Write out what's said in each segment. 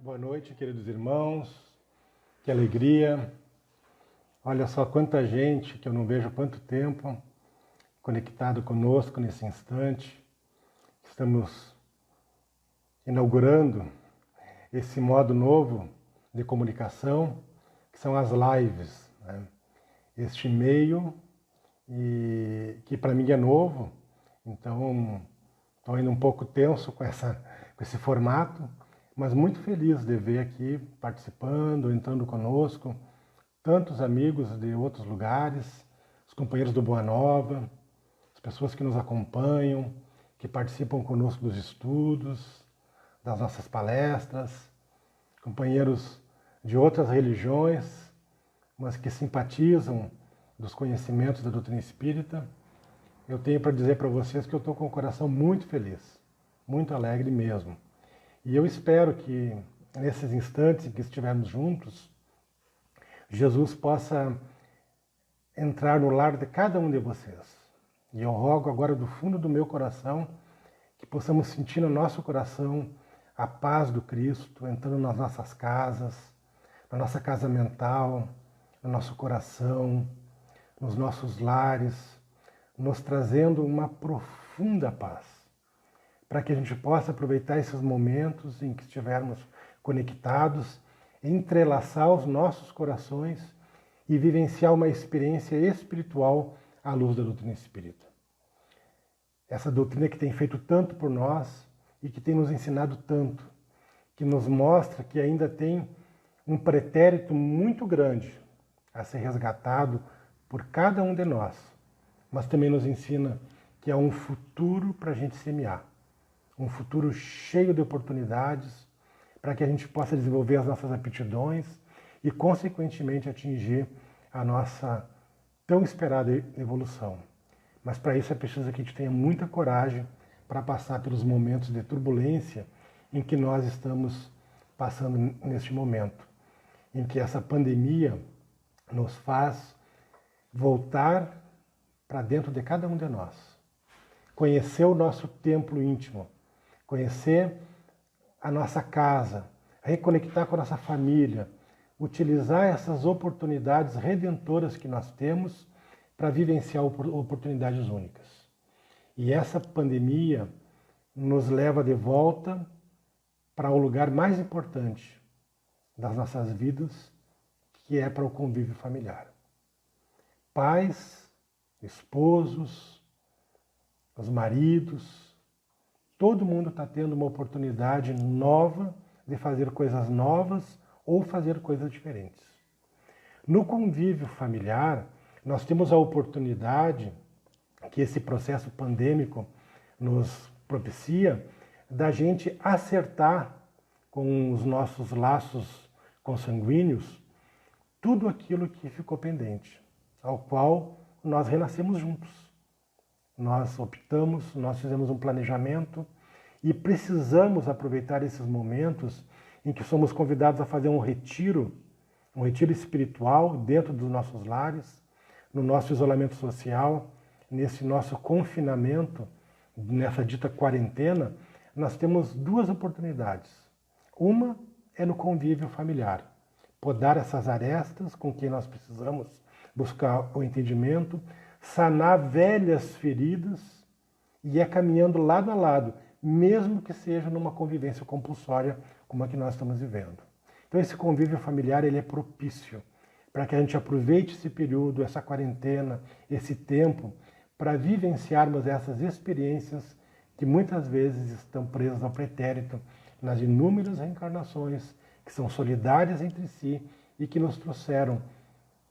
Boa noite, queridos irmãos. Que alegria. Olha só quanta gente que eu não vejo há quanto tempo conectado conosco nesse instante. Estamos inaugurando esse modo novo de comunicação, que são as lives, né? Este meio que para mim é novo, então estou ainda um pouco tenso com esse formato, mas muito feliz de ver aqui participando, entrando conosco, tantos amigos de outros lugares, os companheiros do Boa Nova, as pessoas que nos acompanham, que participam conosco dos estudos, das nossas palestras, companheiros de outras religiões, mas que simpatizam dos conhecimentos da doutrina espírita. Eu tenho para dizer para vocês que eu estou com o coração muito feliz, muito alegre mesmo. E eu espero que nesses instantes em que estivermos juntos, Jesus possa entrar no lar de cada um de vocês. E eu rogo agora do fundo do meu coração que possamos sentir no nosso coração a paz do Cristo entrando nas nossas casas, na nossa casa mental, no nosso coração, nos nossos lares, nos trazendo uma profunda paz, para que a gente possa aproveitar esses momentos em que estivermos conectados, entrelaçar os nossos corações e vivenciar uma experiência espiritual à luz da doutrina espírita. Essa doutrina que tem feito tanto por nós e que tem nos ensinado tanto, que nos mostra que ainda tem um pretérito muito grande a ser resgatado por cada um de nós, mas também nos ensina que há um futuro para a gente semear, um futuro cheio de oportunidades para que a gente possa desenvolver as nossas aptidões e, consequentemente, atingir a nossa tão esperada evolução. Mas para isso é preciso que a gente tenha muita coragem para passar pelos momentos de turbulência em que nós estamos passando neste momento, em que essa pandemia nos faz voltar para dentro de cada um de nós, conhecer o nosso templo íntimo, conhecer a nossa casa, reconectar com a nossa família, utilizar essas oportunidades redentoras que nós temos para vivenciar oportunidades únicas. E essa pandemia nos leva de volta para o lugar mais importante das nossas vidas, que é para o convívio familiar. Pais, esposos, os maridos, todo mundo está tendo uma oportunidade nova de fazer coisas novas ou fazer coisas diferentes. No convívio familiar, nós temos a oportunidade que esse processo pandêmico nos propicia da gente acertar com os nossos laços consanguíneos tudo aquilo que ficou pendente, ao qual nós renascemos juntos. Nós optamos, nós fizemos um planejamento e precisamos aproveitar esses momentos em que somos convidados a fazer um retiro espiritual dentro dos nossos lares, no nosso isolamento social, nesse nosso confinamento, nessa dita quarentena. Nós temos duas oportunidades. Uma é no convívio familiar, podar essas arestas com quem nós precisamos buscar o entendimento, sanar velhas feridas e caminhando lado a lado, mesmo que seja numa convivência compulsória como a que nós estamos vivendo. Então esse convívio familiar ele é propício para que a gente aproveite esse período, essa quarentena, esse tempo, para vivenciarmos essas experiências que muitas vezes estão presas ao pretérito nas inúmeras reencarnações que são solidárias entre si e que nos trouxeram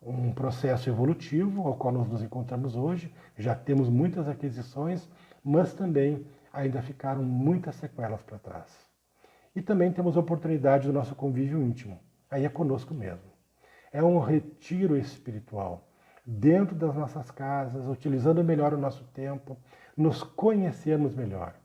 um processo evolutivo ao qual nós nos encontramos hoje. Já temos muitas aquisições, mas também ainda ficaram muitas sequelas para trás. E também temos a oportunidade do nosso convívio íntimo, aí é conosco mesmo. É um retiro espiritual dentro das nossas casas, utilizando melhor o nosso tempo, nos conhecermos melhor,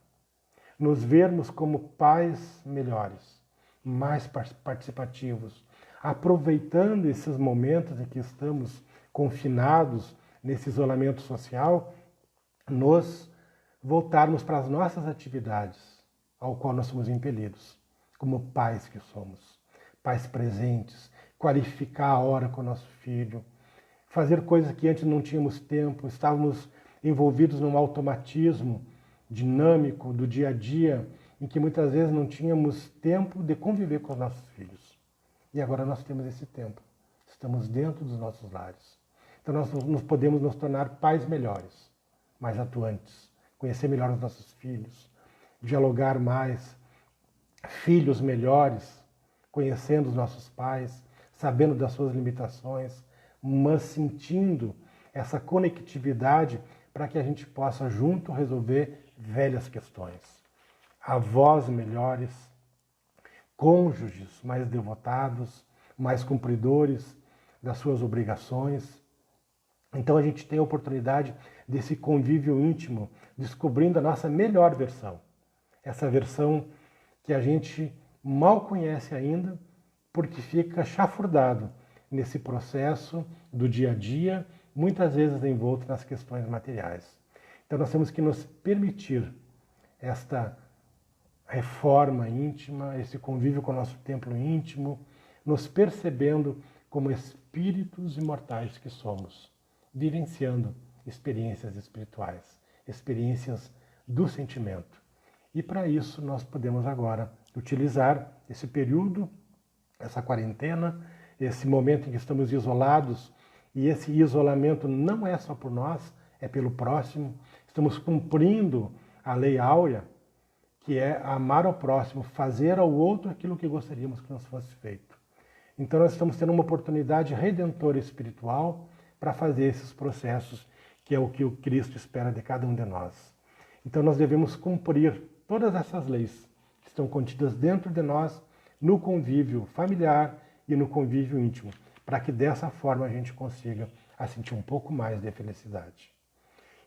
nos vermos como pais melhores, mais participativos, aproveitando esses momentos em que estamos confinados nesse isolamento social, nos voltarmos para as nossas atividades, ao qual nós somos impelidos. como pais que somos, pais presentes, qualificar a hora com o nosso filho, fazer coisas que antes não tínhamos tempo, estávamos envolvidos num automatismo dinâmico do dia a dia, em que muitas vezes não tínhamos tempo de conviver com os nossos filhos. E agora nós temos esse tempo. Estamos dentro dos nossos lares. Então nós podemos nos tornar pais melhores, mais atuantes, conhecer melhor os nossos filhos, dialogar mais, filhos melhores, conhecendo os nossos pais, sabendo das suas limitações, mas sentindo essa conectividade para que a gente possa junto resolver velhas questões. Avós melhores, cônjuges mais devotados, mais cumpridores das suas obrigações. Então a gente tem a oportunidade desse convívio íntimo, descobrindo a nossa melhor versão. Essa versão que a gente mal conhece ainda, porque fica chafurdado nesse processo do dia a dia, muitas vezes envolto nas questões materiais. Então nós temos que nos permitir esta reforma íntima, esse convívio com o nosso templo íntimo, nos percebendo como espíritos imortais que somos, vivenciando experiências espirituais, experiências do sentimento. E para isso nós podemos agora utilizar esse período, essa quarentena, esse momento em que estamos isolados, e esse isolamento não é só por nós, é pelo próximo. Estamos cumprindo a lei áurea, que é amar ao próximo, fazer ao outro aquilo que gostaríamos que nos fosse feito. Então nós estamos tendo uma oportunidade redentora espiritual para fazer esses processos, que é o que o Cristo espera de cada um de nós. Então nós devemos cumprir todas essas leis que estão contidas dentro de nós, no convívio familiar e no convívio íntimo, para que dessa forma a gente consiga sentir um pouco mais de felicidade.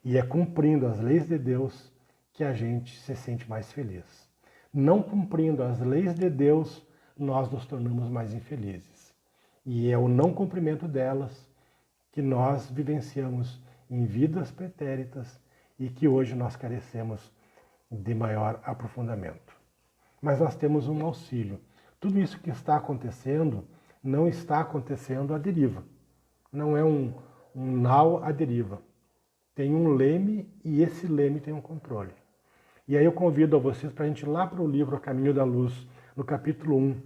E é cumprindo as leis de Deus que a gente se sente mais feliz. Não cumprindo as leis de Deus, nós nos tornamos mais infelizes. E é o não cumprimento delas que nós vivenciamos em vidas pretéritas e que hoje nós carecemos de maior aprofundamento. Mas nós temos um auxílio. Tudo isso que está acontecendo não está acontecendo à deriva. Não é um nau à deriva. Tem um leme e esse leme tem um controle. E aí eu convido a vocês para a gente ir lá para o livro A Caminho da Luz, no capítulo 1,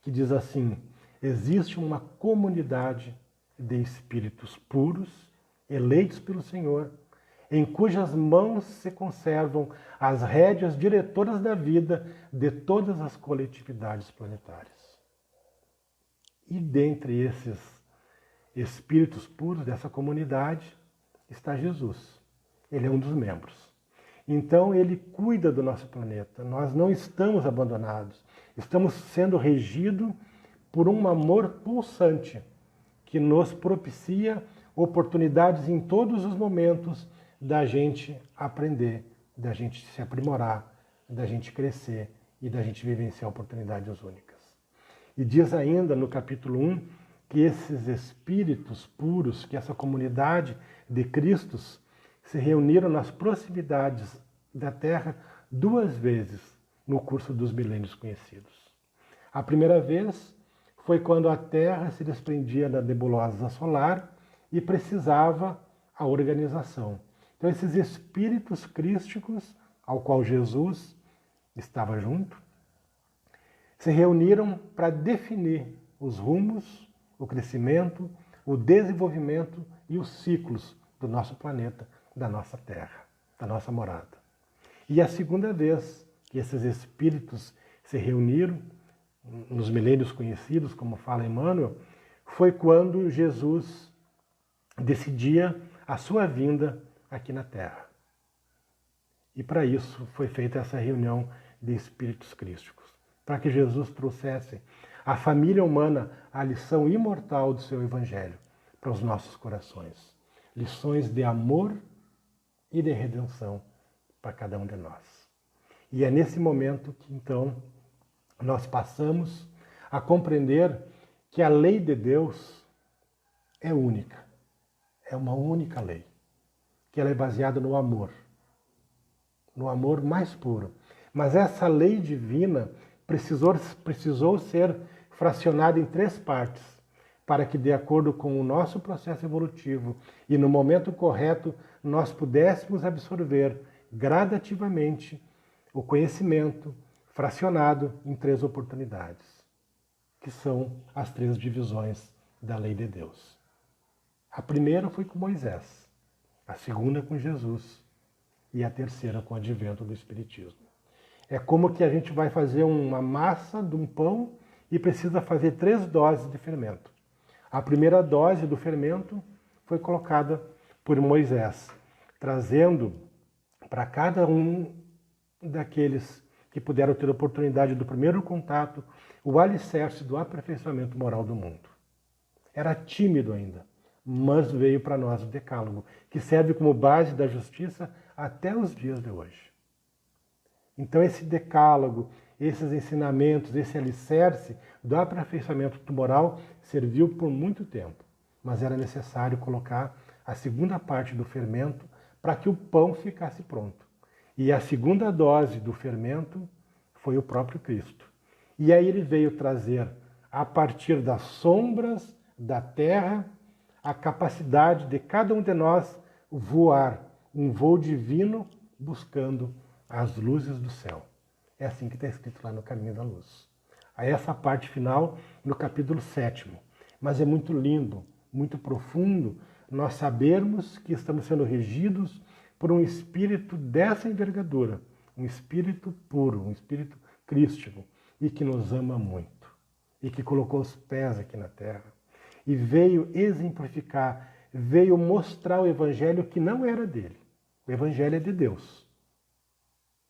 que diz assim: existe uma comunidade de espíritos puros, eleitos pelo Senhor, em cujas mãos se conservam as rédeas diretoras da vida de todas as coletividades planetárias. E dentre esses espíritos puros dessa comunidade está Jesus. Ele é um dos membros. Então ele cuida do nosso planeta. Nós não estamos abandonados. Estamos sendo regidos por um amor pulsante que nos propicia oportunidades em todos os momentos da gente aprender, da gente se aprimorar, da gente crescer e da gente vivenciar oportunidades únicas. E diz ainda no capítulo 1 que esses espíritos puros, que essa comunidade de Cristos se reuniram nas proximidades da Terra 2 vezes no curso dos milênios conhecidos. A primeira vez foi quando a Terra se desprendia da nebulosa solar e precisava a organização. Então esses espíritos crísticos, ao qual Jesus estava junto, se reuniram para definir os rumos, o crescimento, o desenvolvimento e os ciclos do nosso planeta, da nossa Terra, da nossa morada. E a segunda vez que esses espíritos se reuniram, nos milênios conhecidos, como fala Emmanuel, foi quando Jesus decidia a sua vinda aqui na Terra. E para isso foi feita essa reunião de espíritos crísticos, para que Jesus trouxesse à família humana a lição imortal do seu Evangelho para os nossos corações. Lições de amor e de redenção para cada um de nós. E é nesse momento que, então, nós passamos a compreender que a lei de Deus é única. É uma única lei. Que ela é baseada no amor mais puro. Mas essa lei divina precisou ser fracionado em 3 partes, para que, de acordo com o nosso processo evolutivo e no momento correto, nós pudéssemos absorver gradativamente o conhecimento fracionado em 3 oportunidades, que são as 3 divisões da lei de Deus. A primeira foi com Moisés, a segunda com Jesus e a terceira com o advento do Espiritismo. É como que a gente vai fazer uma massa de um pão e precisa fazer 3 doses de fermento. A primeira dose do fermento foi colocada por Moisés, trazendo para cada um daqueles que puderam ter a oportunidade do primeiro contato o alicerce do aperfeiçoamento moral do mundo. Era tímido ainda, mas veio para nós o Decálogo, que serve como base da justiça até os dias de hoje. Então esse Decálogo, esses ensinamentos, esse alicerce do aperfeiçoamento moral serviu por muito tempo, mas era necessário colocar a segunda parte do fermento para que o pão ficasse pronto. E a segunda dose do fermento foi o próprio Cristo. E aí ele veio trazer, a partir das sombras da terra, a capacidade de cada um de nós voar um voo divino buscando as luzes do céu. É assim que está escrito lá no Caminho da Luz. Aí essa parte final no capítulo 7º. Mas é muito lindo, muito profundo nós sabermos que estamos sendo regidos por um espírito dessa envergadura, um espírito puro, um espírito crístico, e que nos ama muito, e que colocou os pés aqui na terra, e veio exemplificar, veio mostrar o evangelho que não era dele. O evangelho é de Deus.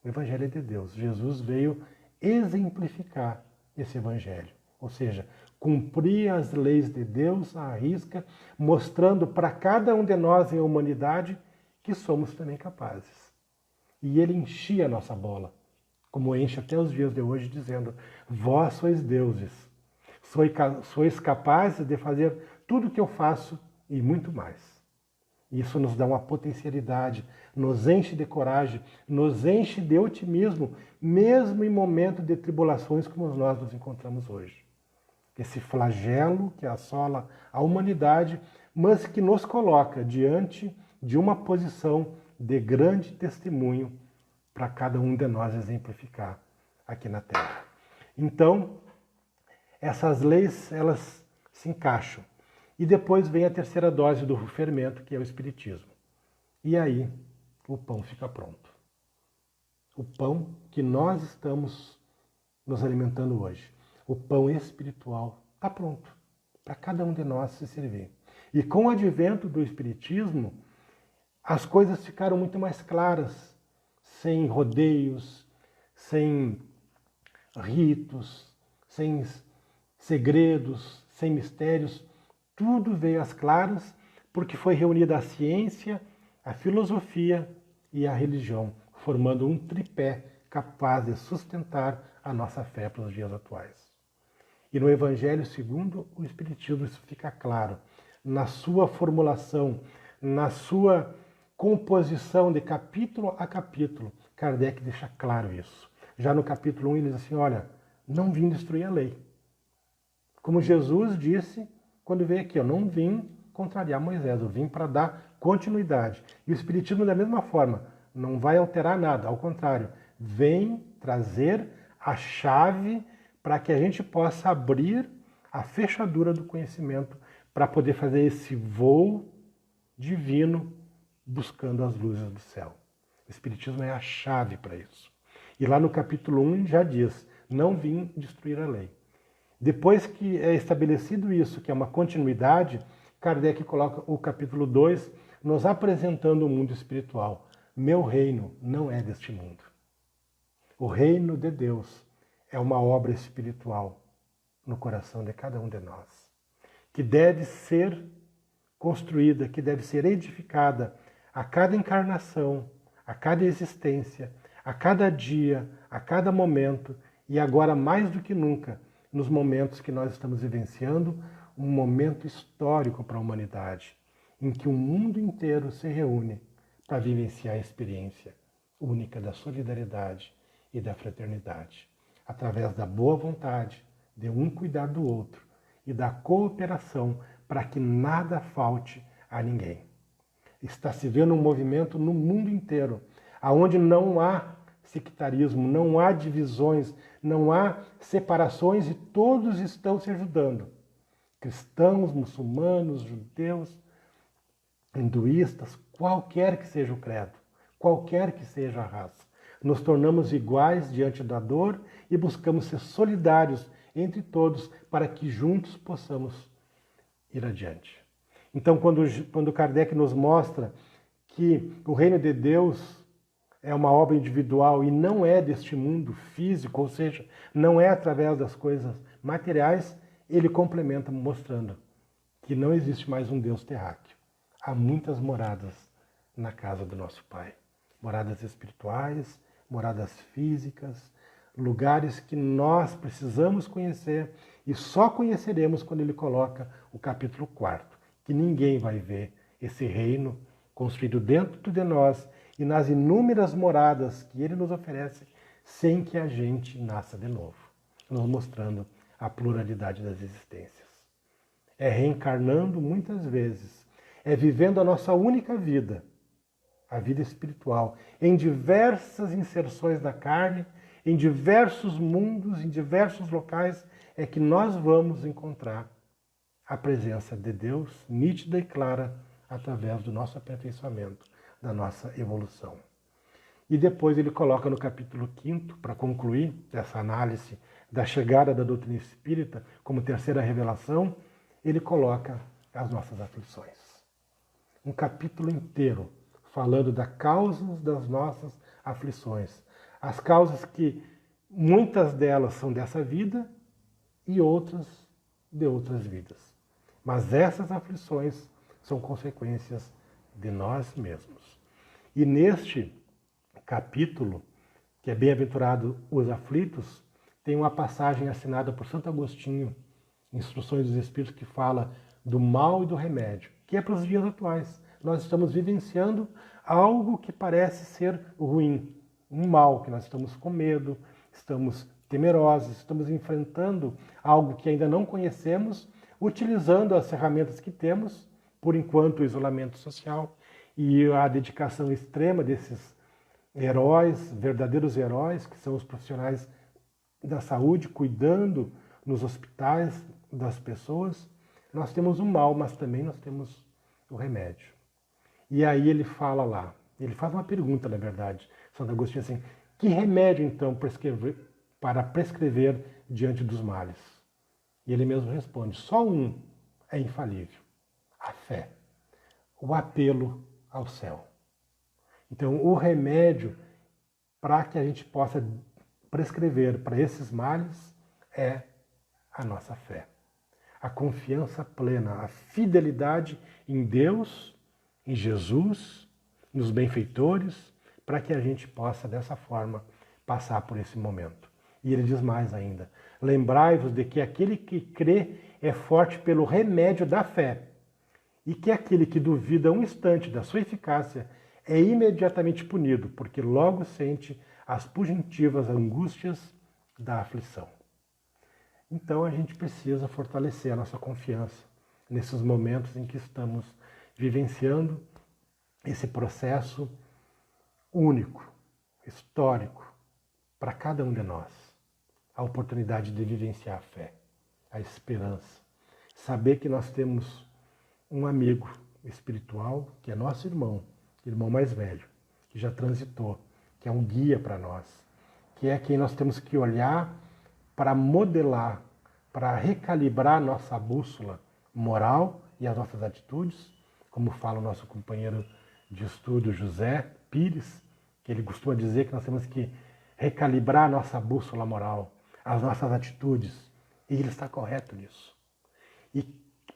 O evangelho é de Deus. Jesus veio exemplificar esse evangelho, ou seja, cumprir as leis de Deus à risca, mostrando para cada um de nós em humanidade que somos também capazes. E ele enchia a nossa bola, como enche até os dias de hoje, dizendo: vós sois deuses, sois capazes de fazer tudo o que eu faço e muito mais. Isso nos dá uma potencialidade, nos enche de coragem, nos enche de otimismo, mesmo em momentos de tribulações como nós nos encontramos hoje. Esse flagelo que assola a humanidade, mas que nos coloca diante de uma posição de grande testemunho para cada um de nós exemplificar aqui na Terra. Então, essas leis, elas se encaixam. E depois vem a terceira dose do fermento, que é o Espiritismo. E aí, o pão fica pronto. O pão que nós estamos nos alimentando hoje. O pão espiritual está pronto para cada um de nós se servir. E com o advento do Espiritismo, as coisas ficaram muito mais claras, sem rodeios, sem ritos, sem segredos, sem mistérios. Tudo veio às claras porque foi reunida a ciência, a filosofia e a religião, formando um tripé capaz de sustentar a nossa fé para os dias atuais. E no Evangelho segundo o Espiritismo isso fica claro, na sua formulação, na sua composição de capítulo a capítulo. Kardec deixa claro isso. Já no capítulo 1 ele diz assim, olha, não vim destruir a lei. Como Jesus disse quando veio aqui, eu não vim contrariar Moisés, eu vim para dar continuidade. E o Espiritismo da mesma forma, não vai alterar nada, ao contrário, vem trazer a chave para que a gente possa abrir a fechadura do conhecimento para poder fazer esse voo divino buscando as luzes do céu. O Espiritismo é a chave para isso. E lá no capítulo 1 já diz, não vim destruir a lei. Depois que é estabelecido isso, que é uma continuidade, Kardec coloca o capítulo 2 nos apresentando o mundo espiritual. Meu reino não é deste mundo. O reino de Deus é uma obra espiritual no coração de cada um de nós, que deve ser construída, que deve ser edificada a cada encarnação, a cada existência, a cada dia, a cada momento, e agora mais do que nunca, nos momentos que nós estamos vivenciando, um momento histórico para a humanidade, em que o mundo inteiro se reúne para vivenciar a experiência única da solidariedade e da fraternidade. através da boa vontade, de um cuidar do outro e da cooperação para que nada falte a ninguém. Está se vendo um movimento no mundo inteiro, onde não há sectarismo, não há divisões, não há separações e todos estão se ajudando. Cristãos, muçulmanos, judeus, hinduístas, qualquer que seja o credo, qualquer que seja a raça. Nos tornamos iguais diante da dor e buscamos ser solidários entre todos para que juntos possamos ir adiante. Então, quando Kardec nos mostra que o reino de Deus é uma obra individual e não é deste mundo físico, ou seja, não é através das coisas materiais, ele complementa mostrando que não existe mais um Deus terráqueo. Há muitas moradas na casa do nosso Pai. Moradas espirituais, moradas físicas, lugares que nós precisamos conhecer e só conheceremos quando ele coloca o capítulo 4, que ninguém vai ver esse reino construído dentro de nós e nas inúmeras moradas que ele nos oferece sem que a gente nasça de novo, nos mostrando a pluralidade das existências. É reencarnando muitas vezes, é vivendo a nossa única vida, a vida espiritual, em diversas inserções da carne, em diversos mundos, em diversos locais, é que nós vamos encontrar a presença de Deus nítida e clara através do nosso aperfeiçoamento, da nossa evolução. E depois ele coloca no capítulo 5º, para concluir essa análise da chegada da doutrina espírita como terceira revelação, ele coloca as nossas aflições. Um capítulo inteiro falando das causas das nossas aflições. As causas que muitas delas são dessa vida e outras de outras vidas. Mas essas aflições são consequências de nós mesmos. E neste capítulo, que é Bem-aventurado os aflitos, tem uma passagem assinada por Santo Agostinho, Instruções dos Espíritos, que fala do mal e do remédio, que é para os dias atuais. Nós estamos vivenciando algo que parece ser ruim, um mal, que nós estamos com medo, estamos temerosos, estamos enfrentando algo que ainda não conhecemos, utilizando as ferramentas que temos, por enquanto o isolamento social e a dedicação extrema desses heróis, verdadeiros heróis, que são os profissionais da saúde, cuidando nos hospitais das pessoas. Nós temos o mal, mas também nós temos o remédio. E aí ele fala lá, ele faz uma pergunta, na verdade, Santo Agostinho, assim, que remédio então para prescrever diante dos males? E ele mesmo responde, só um é infalível, a fé, o apelo ao céu. Então o remédio para que a gente possa prescrever para esses males é a nossa fé. A confiança plena, a fidelidade em Deus, em Jesus, nos benfeitores, para que a gente possa, dessa forma, passar por esse momento. E ele diz mais ainda, lembrai-vos de que aquele que crê é forte pelo remédio da fé, e que aquele que duvida um instante da sua eficácia é imediatamente punido, porque logo sente as fugitivas angústias da aflição. Então a gente precisa fortalecer a nossa confiança nesses momentos em que estamos vivenciando esse processo único, histórico, para cada um de nós. A oportunidade de vivenciar a fé, a esperança. Saber que nós temos um amigo espiritual, que é nosso irmão mais velho, que já transitou, que é um guia para nós, que é quem nós temos que olhar para modelar, para recalibrar nossa bússola moral e as nossas atitudes, como fala o nosso companheiro de estudo José Pires, que ele costuma dizer que nós temos que recalibrar a nossa bússola moral, as nossas atitudes, e ele está correto nisso. E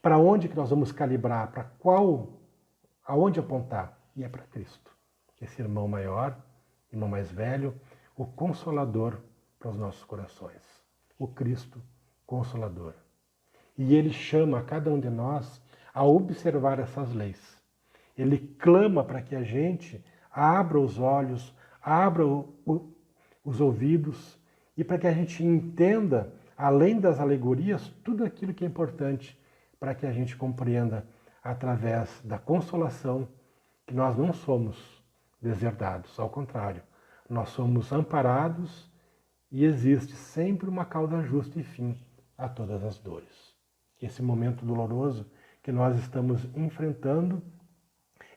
para onde que nós vamos calibrar? Para aonde apontar? E é para Cristo, esse irmão maior, irmão mais velho, o Consolador para os nossos corações, o Cristo Consolador. E ele chama a cada um de nós a observar essas leis. Ele clama para que a gente abra os olhos, abra os ouvidos e para que a gente entenda, além das alegorias, tudo aquilo que é importante para que a gente compreenda através da consolação que nós não somos deserdados, ao contrário, nós somos amparados e existe sempre uma causa justa e fim a todas as dores. Esse momento doloroso que nós estamos enfrentando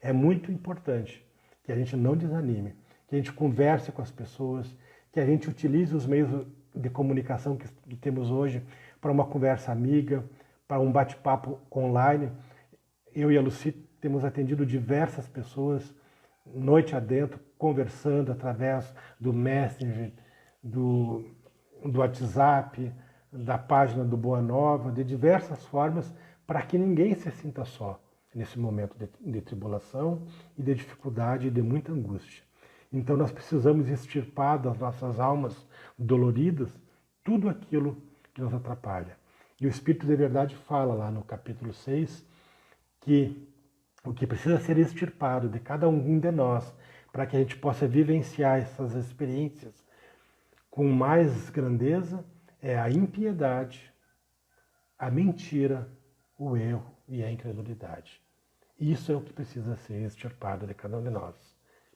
é muito importante que a gente não desanime, que a gente converse com as pessoas, que a gente utilize os meios de comunicação que temos hoje para uma conversa amiga, para um bate-papo online. Eu e a Lucy temos atendido diversas pessoas noite adentro, conversando através do Messenger, do WhatsApp, da página do Boa Nova, de diversas formas, para que ninguém se sinta só nesse momento de tribulação e de dificuldade e de muita angústia. Então nós precisamos extirpar das nossas almas doloridas tudo aquilo que nos atrapalha. E o Espírito de Verdade fala lá no capítulo 6 que o que precisa ser extirpado de cada um de nós para que a gente possa vivenciar essas experiências com mais grandeza é a impiedade, a mentira, o erro e a incredulidade. Isso é o que precisa ser extirpado de cada um de nós,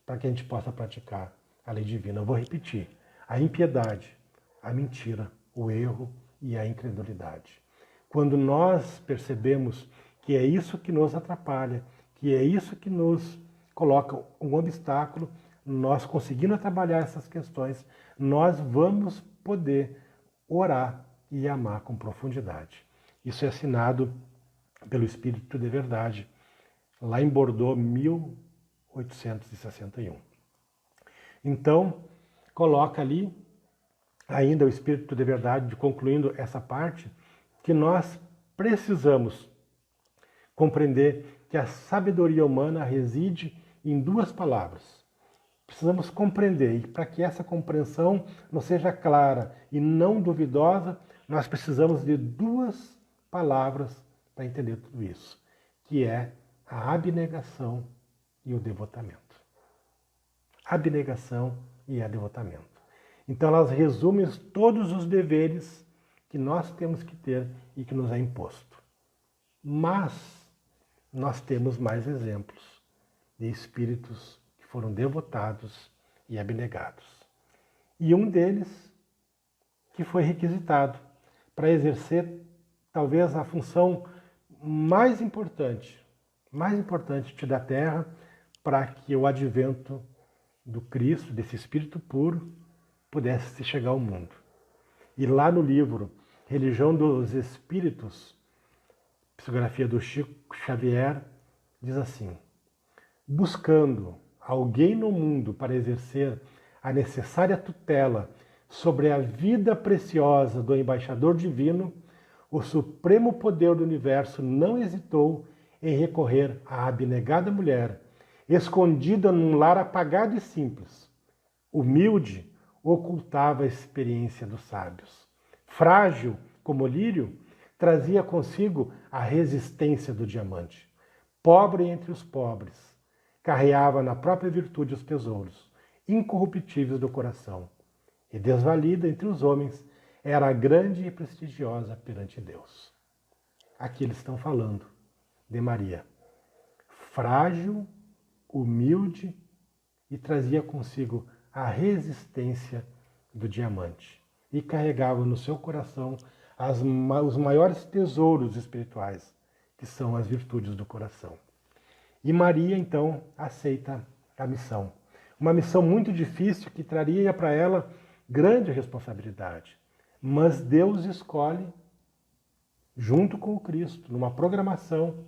para que a gente possa praticar a lei divina. Eu vou repetir: a impiedade, a mentira, o erro e a incredulidade. Quando nós percebemos que é isso que nos atrapalha, que é isso que nos coloca um obstáculo, nós conseguindo trabalhar essas questões, nós vamos poder orar e amar com profundidade. Isso é assinado pelo Espírito de Verdade, lá em Bordeaux, 1861. Então, coloca ali ainda o Espírito de Verdade, concluindo essa parte, que nós precisamos compreender que a sabedoria humana reside em duas palavras. Precisamos compreender, e para que essa compreensão não seja clara e não duvidosa, nós precisamos de duas palavras para entender tudo isso, que é a abnegação e o devotamento. Abnegação e a devotamento. Então elas resumem todos os deveres que nós temos que ter e que nos é imposto. Mas nós temos mais exemplos de espíritos que foram devotados e abnegados. E um deles que foi requisitado para exercer talvez a função mais importante da Terra, para que o advento do Cristo, desse Espírito puro, pudesse chegar ao mundo. E lá no livro Religião dos Espíritos, psicografia do Chico Xavier, diz assim: buscando alguém no mundo para exercer a necessária tutela sobre a vida preciosa do embaixador divino, o supremo poder do universo não hesitou em recorrer à abnegada mulher, escondida num lar apagado e simples. Humilde, ocultava a experiência dos sábios. Frágil como o lírio, trazia consigo a resistência do diamante. Pobre entre os pobres, carreava na própria virtude os tesouros, incorruptíveis do coração. E desvalida entre os homens, era grande e prestigiosa perante Deus. Aqui eles estão falando de Maria. Frágil, humilde e trazia consigo a resistência do diamante. E carregava no seu coração os maiores tesouros espirituais, que são as virtudes do coração. E Maria, então, aceita a missão. Uma missão muito difícil que traria para ela grande responsabilidade. Mas Deus escolhe, junto com o Cristo, numa programação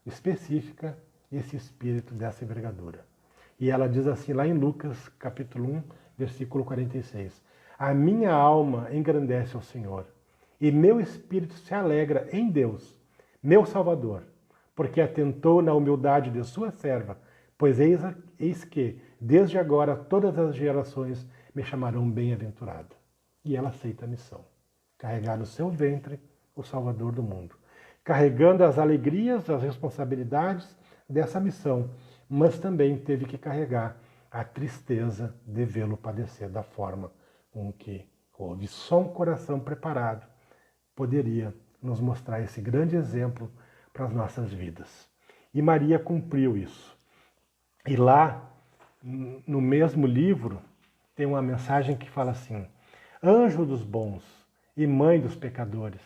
específica, esse espírito dessa envergadura. E ela diz assim, lá em Lucas, capítulo 1, versículo 46. A minha alma engrandece ao Senhor, e meu espírito se alegra em Deus, meu Salvador, porque atentou na humildade de sua serva, pois eis que, desde agora, todas as gerações me chamarão bem-aventurado. E ela aceita a missão, carregar no seu ventre o Salvador do mundo, carregando as alegrias, as responsabilidades dessa missão, mas também teve que carregar a tristeza de vê-lo padecer da forma com que houve. Só um coração preparado poderia nos mostrar esse grande exemplo para as nossas vidas. E Maria cumpriu isso. E lá, no mesmo livro, tem uma mensagem que fala assim: Anjo dos bons e mãe dos pecadores,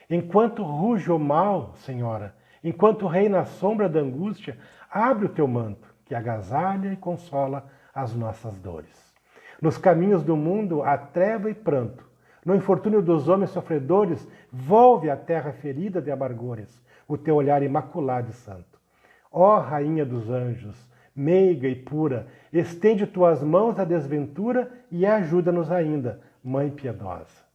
enquanto ruge o mal, Senhora, enquanto reina a sombra da angústia, abre o teu manto, que agasalha e consola as nossas dores. Nos caminhos do mundo há treva e pranto. No infortúnio dos homens sofredores, volve a terra ferida de amargores, o teu olhar imaculado e santo. Ó Rainha dos anjos, meiga e pura, estende tuas mãos à desventura e ajuda-nos ainda, Mãe piedosa.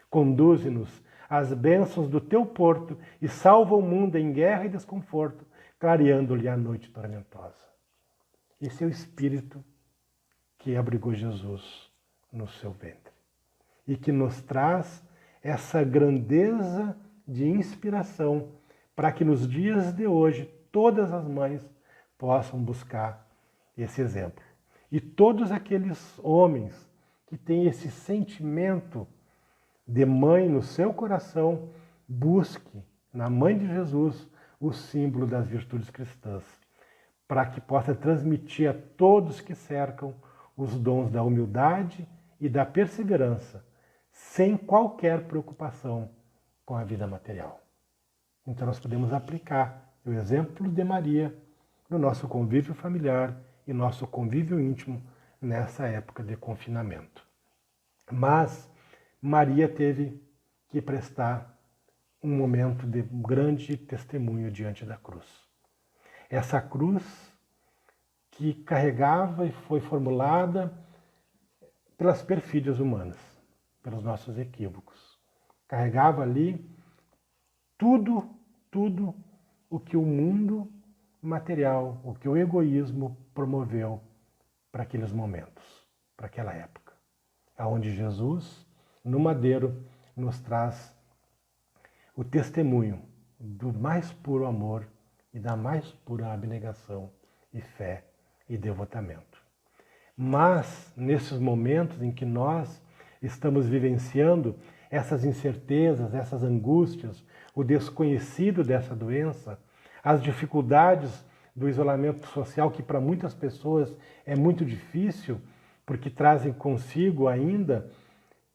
Conduze-nos às bênçãos do teu porto e salva o mundo em guerra e desconforto, clareando-lhe a noite tormentosa. Esse é o Espírito que abrigou Jesus no seu ventre e que nos traz essa grandeza de inspiração para que nos dias de hoje todas as mães possam buscar esse exemplo. E todos aqueles homens que têm esse sentimento de mãe no seu coração, busque na mãe de Jesus o símbolo das virtudes cristãs, para que possa transmitir a todos que cercam os dons da humildade e da perseverança, sem qualquer preocupação com a vida material. Então nós podemos aplicar o exemplo de Maria no nosso convívio familiar e nosso convívio íntimo nessa época de confinamento. Mas Maria teve que prestar um momento de grande testemunho diante da cruz. Essa cruz que carregava e foi formulada pelas perfídias humanas, pelos nossos equívocos. Carregava ali tudo o que o mundo material, o que o egoísmo promoveu para aqueles momentos, para aquela época. Onde Jesus, no madeiro, nos traz o testemunho do mais puro amor e da mais pura abnegação e fé e devotamento. Mas, nesses momentos em que nós estamos vivenciando essas incertezas, essas angústias, o desconhecido dessa doença, as dificuldades do isolamento social, que para muitas pessoas é muito difícil, porque trazem consigo ainda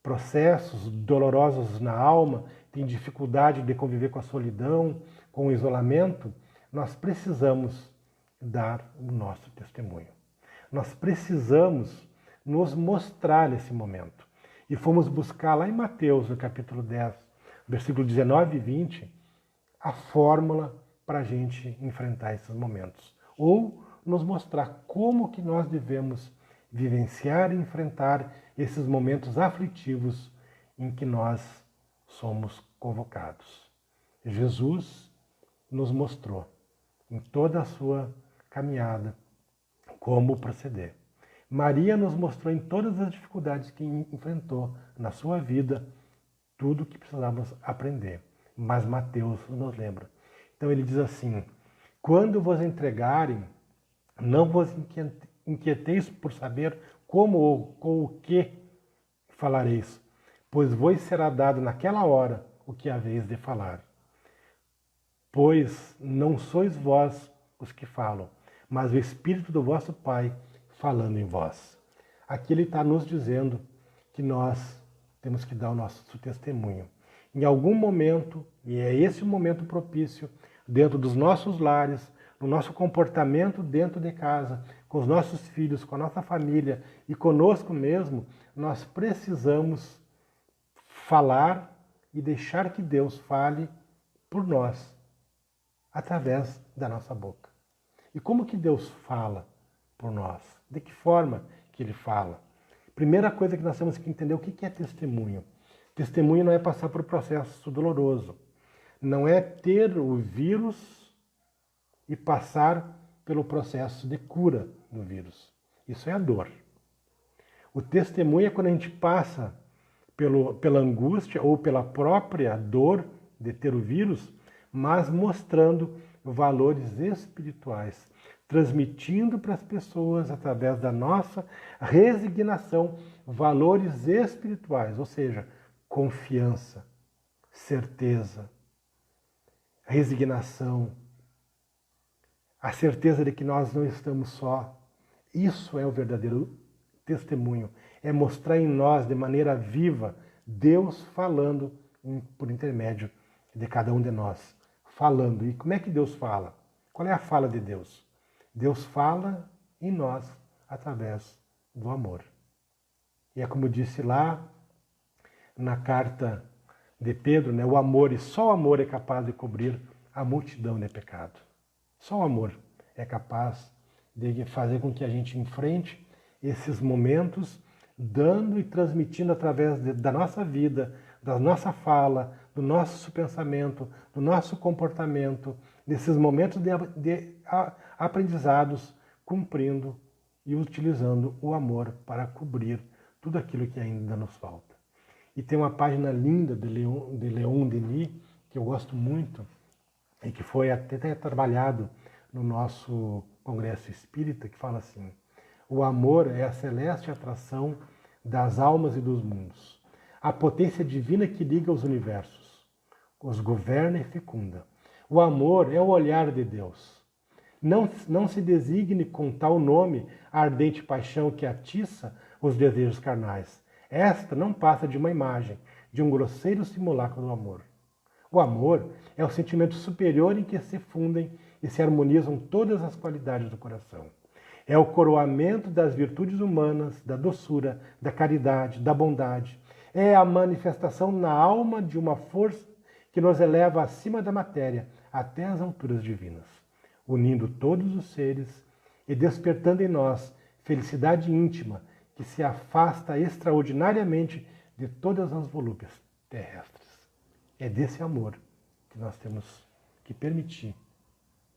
processos dolorosos na alma, tem dificuldade de conviver com a solidão, com o isolamento, nós precisamos dar o nosso testemunho. Nós precisamos nos mostrar nesse momento. E fomos buscar lá em Mateus, no capítulo 10, versículo 19 e 20, a fórmula para a gente enfrentar esses momentos. Ou nos mostrar como que nós devemos vivenciar e enfrentar esses momentos aflitivos em que nós somos convocados. Jesus nos mostrou em toda a sua caminhada como proceder. Maria nos mostrou em todas as dificuldades que enfrentou na sua vida tudo o que precisávamos aprender. Mas Mateus nos lembra. Então ele diz assim: quando vos entregarem, não vos inquieteis por saber como ou com o que falareis, pois vos será dado naquela hora o que haveis de falar. Pois não sois vós os que falam, mas o Espírito do vosso Pai falando em vós. Aqui ele está nos dizendo que nós temos que dar o nosso testemunho. Em algum momento, e é esse o momento propício, dentro dos nossos lares, no nosso comportamento dentro de casa, com os nossos filhos, com a nossa família e conosco mesmo, nós precisamos falar e deixar que Deus fale por nós, através da nossa boca. E como que Deus fala por nós? De que forma que Ele fala? Primeira coisa que nós temos que entender, o que é testemunho? Testemunho não é passar por um processo doloroso. Não é ter o vírus e passar pelo processo de cura do vírus. Isso é a dor. O testemunho é quando a gente passa pela angústia ou pela própria dor de ter o vírus, mas mostrando valores espirituais, transmitindo para as pessoas, através da nossa resignação, valores espirituais, ou seja, confiança, certeza, resignação, a certeza de que nós não estamos só. Isso é o verdadeiro testemunho, é mostrar em nós de maneira viva Deus falando por intermédio de cada um de nós. Falando. E como é que Deus fala? Qual é a fala de Deus? Deus fala em nós através do amor. E é como disse lá na carta de Pedro, né? O amor, e só o amor é capaz de cobrir a multidão de pecado. Só o amor é capaz de fazer com que a gente enfrente esses momentos, dando e transmitindo através da nossa vida, da nossa fala, do nosso pensamento, do nosso comportamento, desses momentos de aprendizados, cumprindo e utilizando o amor para cobrir tudo aquilo que ainda nos falta. E tem uma página linda de Leon Denis, que eu gosto muito, e que foi até trabalhado no nosso Congresso Espírita, que fala assim: o amor é a celeste atração das almas e dos mundos, a potência divina que liga os universos, os governa e fecunda. O amor é o olhar de Deus. Não se designe com tal nome a ardente paixão que atiça os desejos carnais. Esta não passa de uma imagem, de um grosseiro simulacro do amor. O amor é o sentimento superior em que se fundem e se harmonizam todas as qualidades do coração. É o coroamento das virtudes humanas, da doçura, da caridade, da bondade. É a manifestação na alma de uma força que nos eleva acima da matéria, até as alturas divinas, unindo todos os seres e despertando em nós felicidade íntima que se afasta extraordinariamente de todas as volúpias terrestres. É desse amor que nós temos que permitir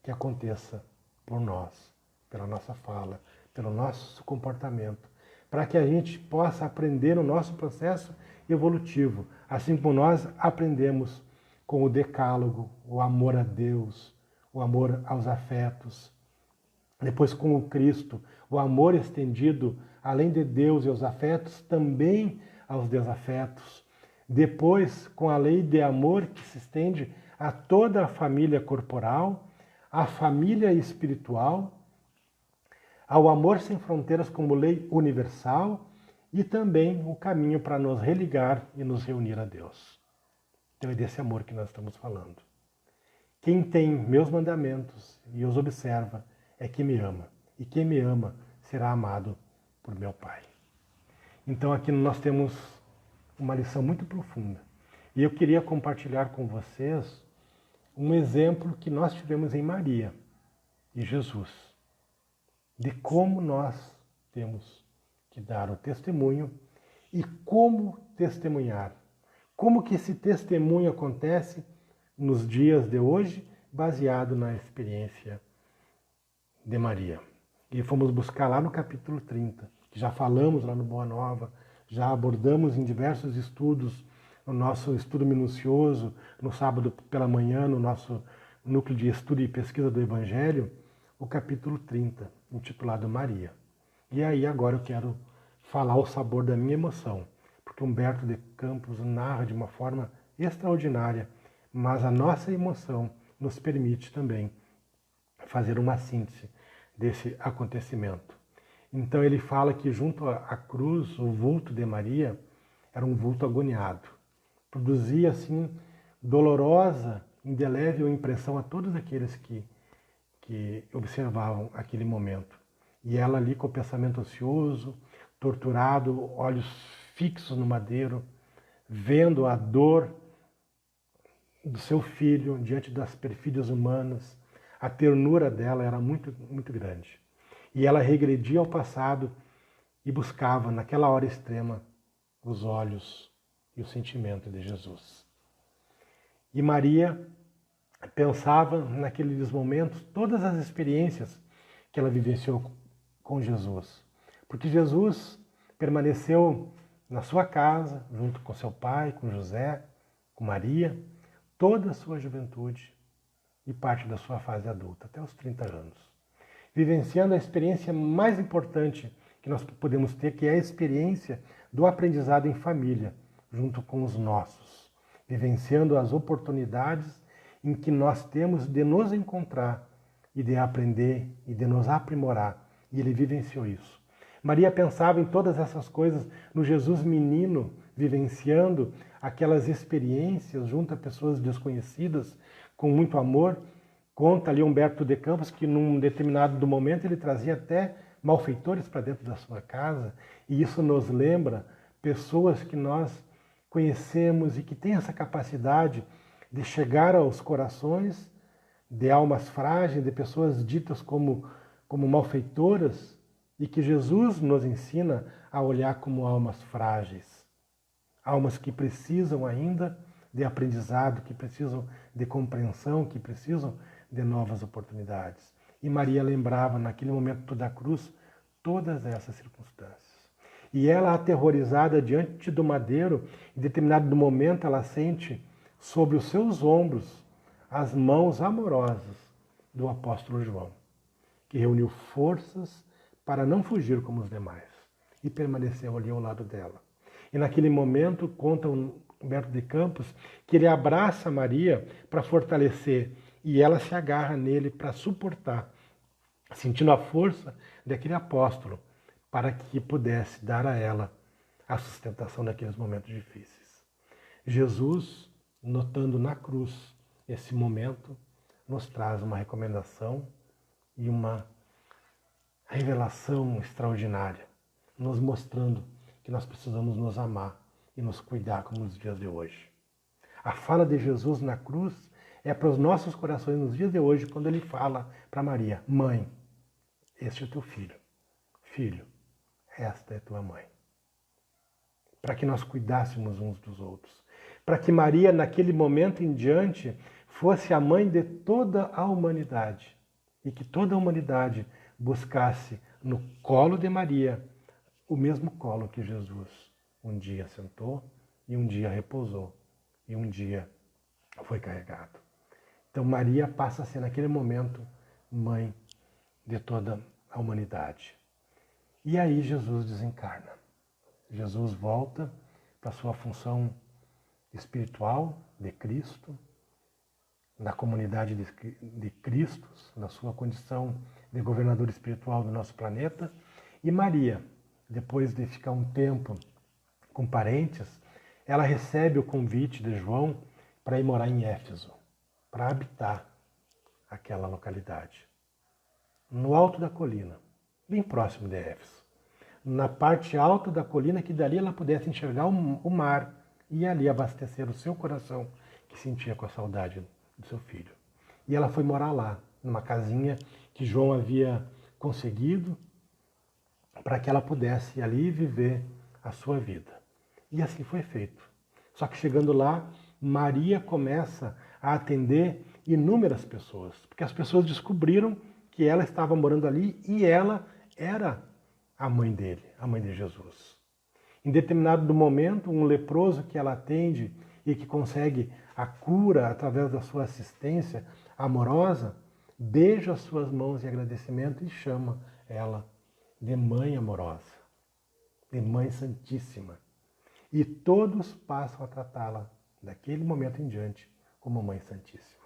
que aconteça por nós, pela nossa fala, pelo nosso comportamento, para que a gente possa aprender no nosso processo evolutivo, assim como nós aprendemos com o decálogo, o amor a Deus, o amor aos afetos, depois com o Cristo, o amor estendido, além de Deus e aos afetos, também aos desafetos. Depois, com a lei de amor que se estende a toda a família corporal, a família espiritual, ao amor sem fronteiras como lei universal e também o caminho para nos religar e nos reunir a Deus. Então é desse amor que nós estamos falando. Quem tem meus mandamentos e os observa é que me ama. E quem me ama será amado por meu Pai. Então aqui nós temos uma lição muito profunda. E eu queria compartilhar com vocês um exemplo que nós tivemos em Maria e Jesus, de como nós temos que dar o testemunho e como testemunhar. Como que esse testemunho acontece nos dias de hoje, baseado na experiência de Maria. E fomos buscar lá no capítulo 30, que já falamos lá no Boa Nova, já abordamos em diversos estudos, no nosso estudo minucioso, no sábado pela manhã, no nosso núcleo de estudo e pesquisa do Evangelho, o capítulo 30, intitulado Maria. E aí agora eu quero falar o sabor da minha emoção, porque Humberto de Campos narra de uma forma extraordinária, mas a nossa emoção nos permite também fazer uma síntese desse acontecimento. Então ele fala que junto à cruz, o vulto de Maria era um vulto agoniado. Produzia, assim, dolorosa, indelével impressão a todos aqueles que observavam aquele momento. E ela ali com o pensamento ansioso, torturado, olhos fixos no madeiro, vendo a dor do seu filho diante das perfídias humanas, a ternura dela era muito, muito grande. E ela regredia ao passado e buscava, naquela hora extrema, os olhos e o sentimento de Jesus. E Maria pensava naqueles momentos todas as experiências que ela vivenciou com Jesus. Porque Jesus permaneceu na sua casa, junto com seu pai, com José, com Maria, toda a sua juventude e parte da sua fase adulta, até os 30 anos. Vivenciando a experiência mais importante que nós podemos ter, que é a experiência do aprendizado em família, junto com os nossos, vivenciando as oportunidades em que nós temos de nos encontrar e de aprender e de nos aprimorar. E ele vivenciou isso. Maria pensava em todas essas coisas no Jesus menino, vivenciando aquelas experiências junto a pessoas desconhecidas, com muito amor. Conta ali Humberto de Campos que num determinado momento ele trazia até malfeitores para dentro da sua casa, e isso nos lembra pessoas que nós conhecemos e que têm essa capacidade de chegar aos corações de almas frágeis, de pessoas ditas como malfeitoras, e que Jesus nos ensina a olhar como almas frágeis, almas que precisam ainda de aprendizado, que precisam de compreensão, que precisam de novas oportunidades. E Maria lembrava naquele momento da cruz todas essas circunstâncias. E ela, aterrorizada diante do madeiro, em determinado momento ela sente sobre os seus ombros as mãos amorosas do apóstolo João, que reuniu forças para não fugir como os demais e permaneceu ali ao lado dela. E naquele momento, conta Humberto de Campos, que ele abraça Maria para fortalecer e ela se agarra nele para suportar, sentindo a força daquele apóstolo para que pudesse dar a ela a sustentação naqueles momentos difíceis. Jesus, notando na cruz esse momento, nos traz uma recomendação e uma revelação extraordinária, nos mostrando que nós precisamos nos amar e nos cuidar como nos dias de hoje. A fala de Jesus na cruz é para os nossos corações nos dias de hoje, quando ele fala para Maria: mãe, este é o teu filho. Filho, esta é tua mãe. Para que nós cuidássemos uns dos outros. Para que Maria, naquele momento em diante, fosse a mãe de toda a humanidade. E que toda a humanidade buscasse no colo de Maria o mesmo colo que Jesus um dia sentou e um dia repousou e um dia foi carregado. Então Maria passa a ser naquele momento mãe de toda a humanidade. E aí Jesus desencarna. Jesus volta para a sua função espiritual de Cristo, na comunidade de Cristos, na sua condição de governador espiritual do nosso planeta. E Maria, depois de ficar um tempo com parentes, ela recebe o convite de João para ir morar em Éfeso, para habitar aquela localidade. No alto da colina, bem próximo de Éfeso. Na parte alta da colina, que dali ela pudesse enxergar o mar e ali abastecer o seu coração, que sentia com a saudade do seu filho. E ela foi morar lá, numa casinha que João havia conseguido para que ela pudesse ali viver a sua vida. E assim foi feito. Só que chegando lá, Maria começa a atender inúmeras pessoas, porque as pessoas descobriram que ela estava morando ali e ela era a mãe dele, a mãe de Jesus. Em determinado momento, um leproso que ela atende e que consegue a cura através da sua assistência amorosa, beija as suas mãos em agradecimento e chama ela de mãe amorosa, de mãe santíssima. E todos passam a tratá-la, daquele momento em diante, como mãe santíssima.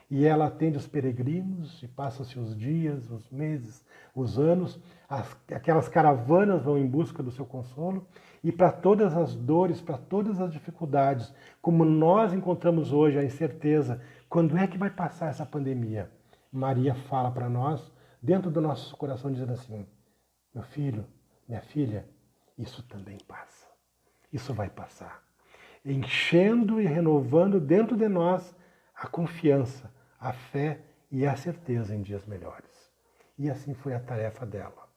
E ela atende os peregrinos e passa-se os dias, os meses, os anos, aquelas caravanas vão em busca do seu consolo, e para todas as dores, para todas as dificuldades, como nós encontramos hoje a incerteza, quando é que vai passar essa pandemia? Maria fala para nós, dentro do nosso coração, dizendo assim: meu filho, minha filha, isso também passa. Isso vai passar. Enchendo e renovando dentro de nós a confiança, a fé e a certeza em dias melhores. E assim foi a tarefa dela.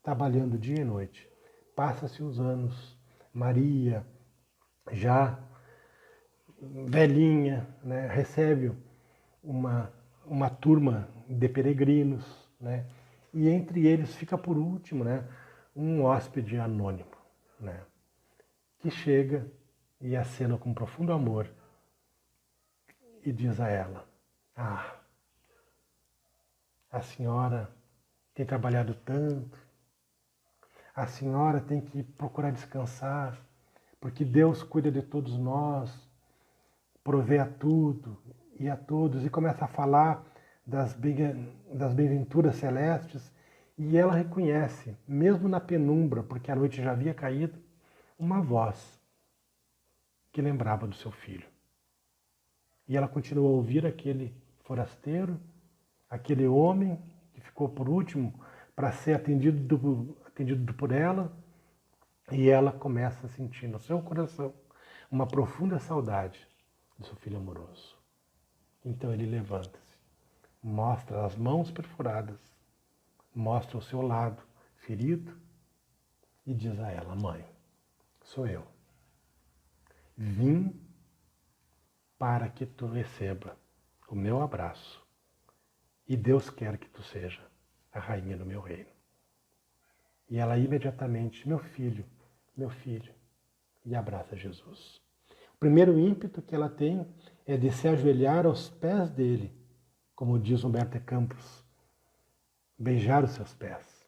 Trabalhando dia e noite. Passa-se os anos. Maria, já velhinha, né, recebe uma turma de peregrinos, né, e entre eles fica por último, né, um hóspede anônimo, né, que chega e acena com profundo amor e diz a ela: ah, a senhora tem trabalhado tanto, a senhora tem que procurar descansar, porque Deus cuida de todos nós, provê a tudo e a todos, e começa a falar das bem-aventuras celestes, e ela reconhece, mesmo na penumbra, porque a noite já havia caído, uma voz que lembrava do seu filho. E ela continua a ouvir aquele forasteiro, aquele homem que ficou por último para ser atendido por ela, e ela começa a sentir no seu coração uma profunda saudade do seu filho amoroso. Então ele levanta-se, mostra as mãos perfuradas, mostra o seu lado ferido e diz a ela: mãe, sou eu. Vim para que tu receba o meu abraço e Deus quer que tu seja a rainha do meu reino. E ela imediatamente: meu filho, e abraça Jesus. O primeiro ímpeto que ela tem é de se ajoelhar aos pés dele, como diz Humberto de Campos, beijar os seus pés.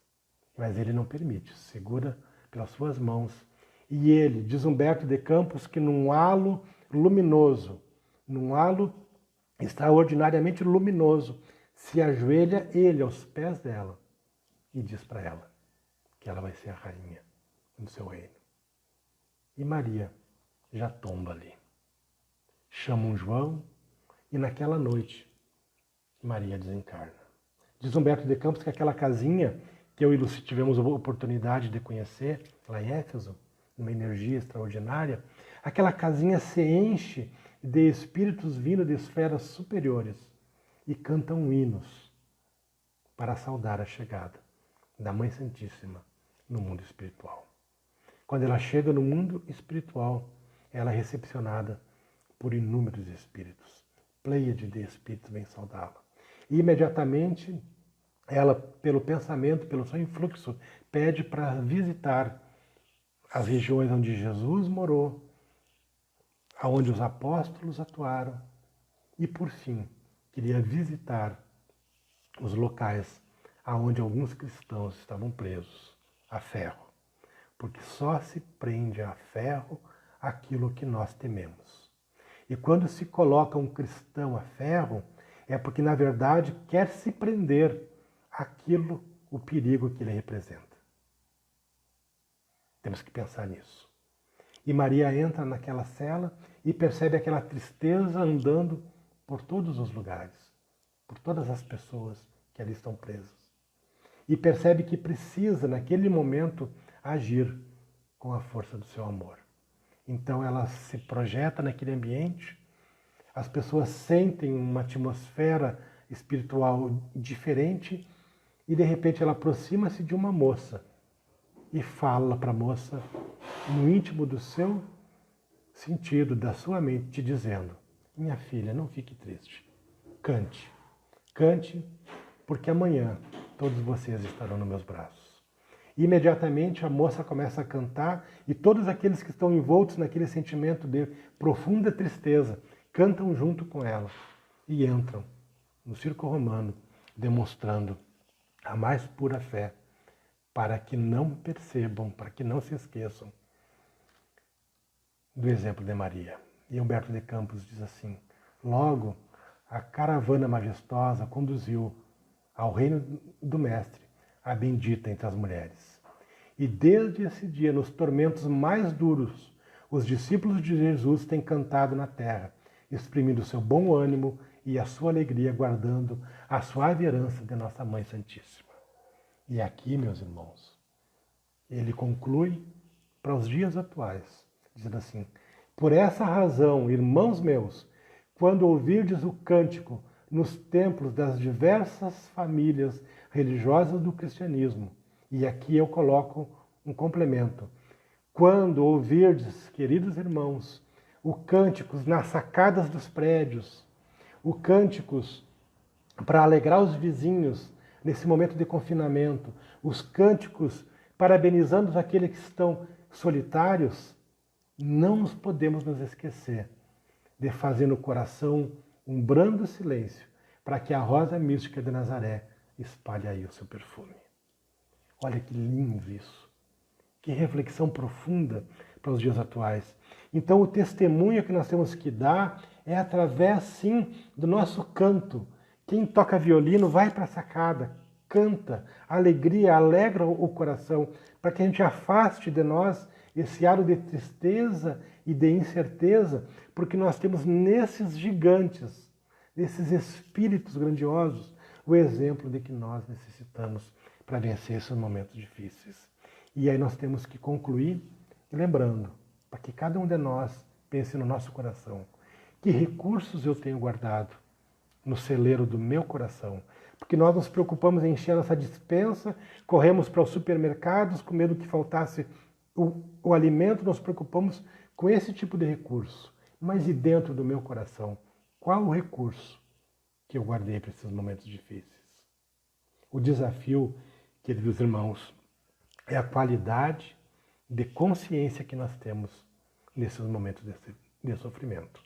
Mas ele não permite, segura pelas suas mãos. E ele, diz Humberto de Campos, que num halo luminoso, num halo extraordinariamente luminoso, se ajoelha ele aos pés dela e diz para ela que ela vai ser a rainha do seu reino. E Maria já tomba ali. Chamam João e naquela noite Maria desencarna. Diz Humberto de Campos que aquela casinha que eu e Lucy tivemos a oportunidade de conhecer lá em Éfeso, uma energia extraordinária, aquela casinha se enche de espíritos vindo de esferas superiores e cantam hinos para saudar a chegada da Mãe Santíssima no mundo espiritual. Quando ela chega no mundo espiritual, ela é recepcionada por inúmeros espíritos. Pleiade de espíritos vem saudá-la. E imediatamente, ela, pelo pensamento, pelo seu influxo, pede para visitar as regiões onde Jesus morou, aonde os apóstolos atuaram, e por fim, queria visitar os locais aonde alguns cristãos estavam presos a ferro, porque só se prende a ferro aquilo que nós tememos. E quando se coloca um cristão a ferro, é porque na verdade quer se prender aquilo, o perigo que ele representa. Temos que pensar nisso. E Maria entra naquela cela e percebe aquela tristeza andando por todos os lugares, por todas as pessoas que ali estão presas. E percebe que precisa, naquele momento, agir com a força do seu amor. Então ela se projeta naquele ambiente, as pessoas sentem uma atmosfera espiritual diferente e de repente ela aproxima-se de uma moça e fala para a moça, no íntimo do seu sentido, da sua mente, dizendo: minha filha, não fique triste, cante, cante, porque amanhã todos vocês estarão nos meus braços. E imediatamente a moça começa a cantar e todos aqueles que estão envoltos naquele sentimento de profunda tristeza cantam junto com ela e entram no circo romano, demonstrando a mais pura fé, para que não percebam, para que não se esqueçam do exemplo de Maria. E Humberto de Campos diz assim: logo a caravana majestosa conduziu ao reino do Mestre a bendita entre as mulheres. E desde esse dia, nos tormentos mais duros, os discípulos de Jesus têm cantado na terra, exprimindo seu bom ânimo e a sua alegria, guardando a suave herança de nossa Mãe Santíssima. E aqui, meus irmãos, ele conclui para os dias atuais, dizendo assim: por essa razão, irmãos meus, quando ouvirdes o cântico nos templos das diversas famílias religiosas do cristianismo, e aqui eu coloco um complemento, quando ouvirdes, queridos irmãos, o cânticos nas sacadas dos prédios, o cânticos para alegrar os vizinhos nesse momento de confinamento, os cânticos parabenizando aqueles que estão solitários, não podemos nos esquecer de fazer no coração um brando silêncio para que a rosa mística de Nazaré espalhe aí o seu perfume. Olha que lindo isso. Que reflexão profunda para os dias atuais. Então, o testemunho que nós temos que dar é através, sim, do nosso canto. Quem toca violino vai para a sacada, canta, alegria, alegra o coração, para que a gente afaste de nós esse halo de tristeza e de incerteza, porque nós temos nesses gigantes, nesses espíritos grandiosos, o exemplo de que nós necessitamos para vencer esses momentos difíceis. E aí nós temos que concluir lembrando, para que cada um de nós pense no nosso coração, que recursos eu tenho guardado no celeiro do meu coração. Porque nós nos preocupamos em encher nossa despensa, corremos para os supermercados com medo que faltasse o alimento, nos preocupamos com esse tipo de recurso. Mas e dentro do meu coração, qual o recurso que eu guardei para esses momentos difíceis? O desafio, queridos irmãos, é a qualidade de consciência que nós temos nesses momentos de sofrimento.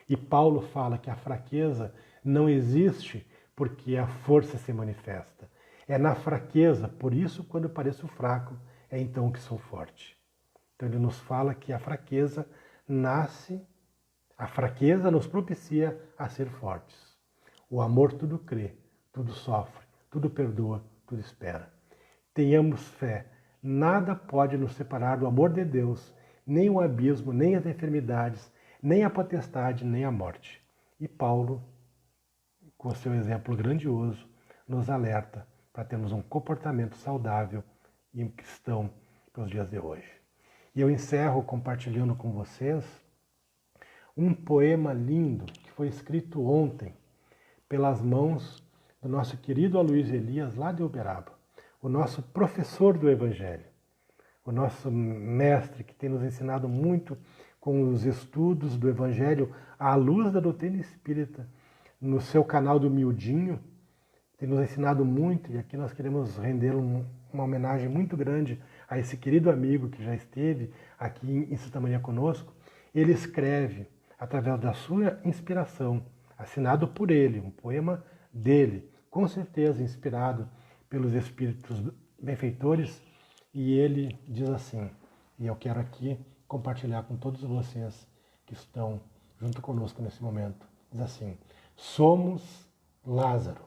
E Paulo fala que a fraqueza não existe porque a força se manifesta. É na fraqueza, por isso quando eu pareço fraco, é então que sou forte. Então ele nos fala que a fraqueza nos propicia a ser fortes. O amor tudo crê, tudo sofre, tudo perdoa, tudo espera. Tenhamos fé. Nada pode nos separar do amor de Deus, nem o abismo, nem as enfermidades, nem a potestade, nem a morte. E Paulo, com seu exemplo grandioso, nos alerta para termos um comportamento saudável e cristão para os dias de hoje. E eu encerro compartilhando com vocês um poema lindo que foi escrito ontem pelas mãos do nosso querido Aloysio Elias, lá de Uberaba, o nosso professor do Evangelho, o nosso mestre que tem nos ensinado muito com os estudos do Evangelho à luz da doutrina espírita, no seu canal do Miudinho, tem nos ensinado muito, e aqui nós queremos render uma homenagem muito grande a esse querido amigo que já esteve aqui em Santa Maria conosco. Ele escreve, através da sua inspiração, assinado por ele, um poema dele, com certeza inspirado pelos espíritos benfeitores, e ele diz assim, e eu quero aqui compartilhar com todos vocês que estão junto conosco nesse momento, diz assim: somos Lázaro.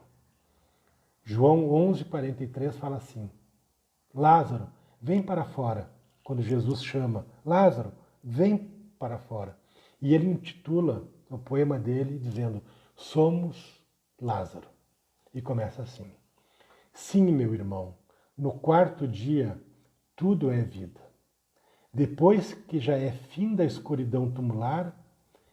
João 11:43 fala assim: Lázaro, vem para fora. Quando Jesus chama, Lázaro, vem para fora. E ele intitula o poema dele dizendo, somos Lázaro. E começa assim: sim, meu irmão, no quarto dia tudo é vida. Depois que já é fim da escuridão tumular,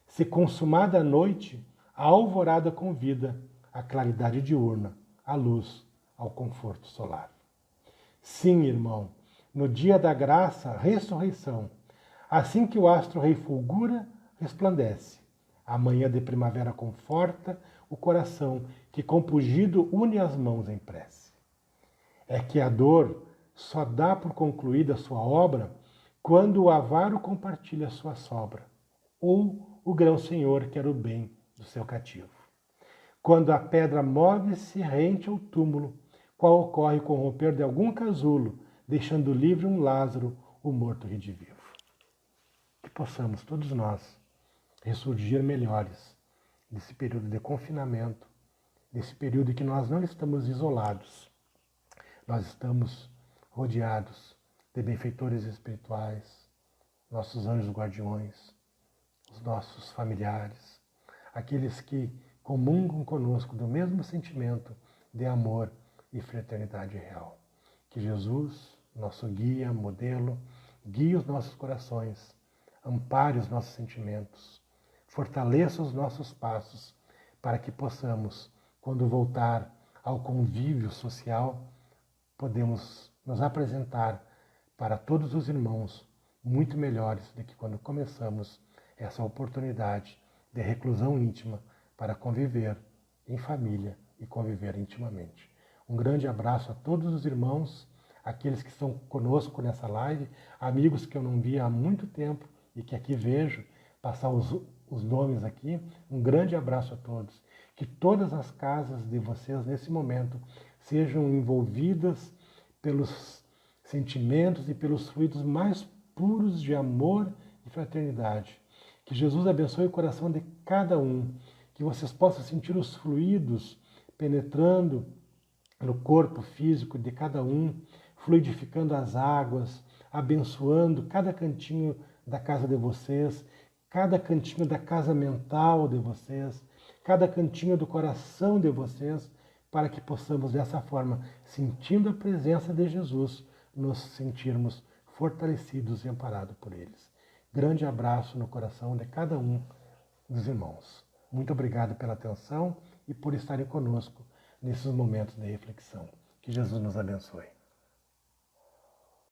se consumada a noite, a alvorada convida a claridade diurna, a luz, ao conforto solar. Sim, irmão, no dia da graça, a ressurreição, assim que o astro-rei fulgura, resplandece. A manhã de primavera conforta o coração que compungido une as mãos em prece. É que a dor só dá por concluída sua obra quando o avaro compartilha sua sobra, ou o grão-senhor quer o bem do seu cativo. Quando a pedra move-se rente ao túmulo, qual ocorre com o romper de algum casulo, deixando livre um Lázaro, o morto redivivo. Que possamos, todos nós, ressurgir melhores desse período de confinamento, desse período em que nós não estamos isolados, nós estamos rodeados de benfeitores espirituais, nossos anjos guardiões, os nossos familiares, aqueles que comungam conosco do mesmo sentimento de amor e fraternidade real. Que Jesus, nosso guia, modelo, guie os nossos corações, ampare os nossos sentimentos, fortaleça os nossos passos, para que possamos, quando voltar ao convívio social, podemos nos apresentar para todos os irmãos muito melhores do que quando começamos essa oportunidade de reclusão íntima para conviver em família e conviver intimamente. Um grande abraço a todos os irmãos, aqueles que estão conosco nessa live, amigos que eu não via há muito tempo e que aqui vejo, passar os nomes aqui. Um grande abraço a todos. Que todas as casas de vocês nesse momento sejam envolvidas pelos sentimentos e pelos fluidos mais puros de amor e fraternidade. Que Jesus abençoe o coração de cada um, que vocês possam sentir os fluidos penetrando no corpo físico de cada um, fluidificando as águas, abençoando cada cantinho da casa de vocês, cada cantinho da casa mental de vocês, cada cantinho do coração de vocês, para que possamos dessa forma, sentindo a presença de Jesus, nos sentirmos fortalecidos e amparados por eles. Grande abraço no coração de cada um dos irmãos. Muito obrigado pela atenção e por estarem conosco nesses momentos de reflexão. Que Jesus nos abençoe.